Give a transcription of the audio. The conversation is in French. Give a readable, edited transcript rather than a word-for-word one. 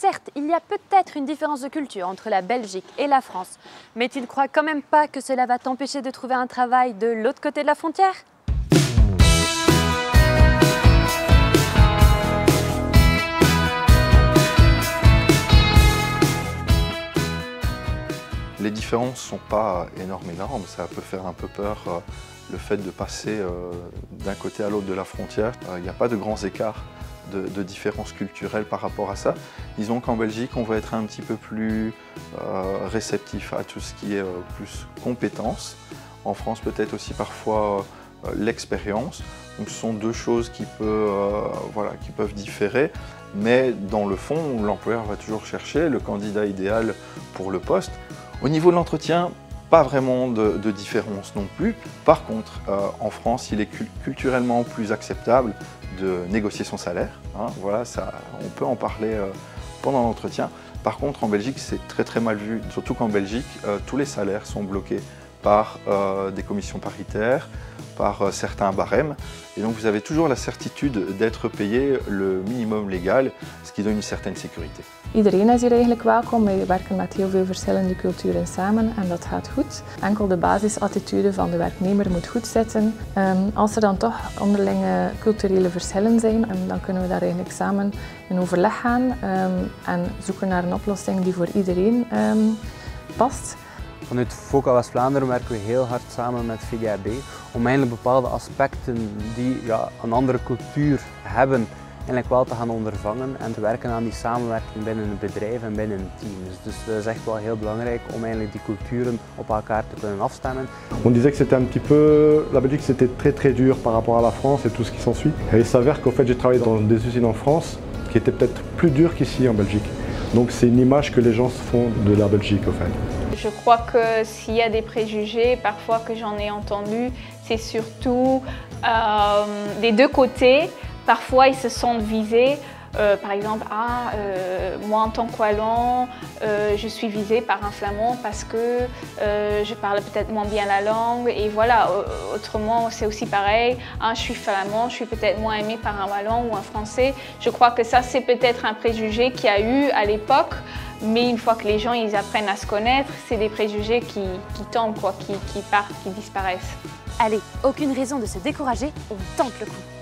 certes, il y a peut-être une différence de culture entre la Belgique et la France, mais tu ne crois quand même pas que cela va t'empêcher de trouver un travail de l'autre côté de la frontière? Les différences ne sont pas énormes, ça peut faire un peu peur le fait de passer d'un côté à l'autre de la frontière. Il n'y a pas de grands écarts de différences culturelles par rapport à ça. Disons qu'en Belgique, on va être un petit peu plus réceptif à tout ce qui est plus compétences. En France, peut-être aussi parfois l'expérience. Donc ce sont deux choses qui peuvent différer, mais dans le fond, l'employeur va toujours chercher le candidat idéal pour le poste. Au niveau de l'entretien, pas vraiment de différence non plus. Par contre, en France, il est culturellement plus acceptable de négocier son salaire. Hein, voilà, on peut en parler pendant l'entretien. Par contre, en Belgique, c'est très mal vu, surtout qu'en Belgique, tous les salaires sont bloqués par des commissions paritaires, par certains barèmes. Et donc vous avez toujours la certitude d'être payé le minimum légal, ce qui donne une certaine sécurité. Iedereen is hier eigenlijk welkom. We werken met heel veel verschillende culturen samen en dat gaat goed. Enkel de basisattitude van de werknemer moet goed zitten. Als er dan toch onderlinge culturele verschillen zijn, dan kunnen we daar eigenlijk samen in overleg gaan en zoeken naar een oplossing die voor iedereen past. Vanuit FOCA West-Vlaanderen werken we heel hard samen met VDAB om eigenlijk bepaalde aspecten die een andere cultuur hebben, eigenlijk wel te gaan ondervangen en te werken aan die samenwerking binnen een bedrijf en binnen een team. Dus dat is echt wel heel belangrijk om eigenlijk die culturen op elkaar te kunnen afstemmen. On disait que c'était un petit peu, la Belgique c'était très dur par rapport à la France et tout ce qui s'ensuit. Et il s'avère qu'au fait j'ai travaillé dans des usines en France qui étaient peut-être plus dures qu'ici en Belgique. Donc c'est une image que les gens se font de la Belgique au fait. Je crois que s'il y a des préjugés, parfois que j'en ai entendu, c'est surtout des deux côtés. Parfois ils se sentent visés. Par exemple, moi en tant qu'Wallon, je suis visée par un Flamand parce que je parle peut-être moins bien la langue et voilà, autrement c'est aussi pareil, je suis Flamand, je suis peut-être moins aimée par un Wallon ou un Français. Je crois que ça c'est peut-être un préjugé qu'il y a eu à l'époque, mais une fois que les gens ils apprennent à se connaître, c'est des préjugés qui tombent, qui partent, qui disparaissent. Allez, aucune raison de se décourager, on tente le coup.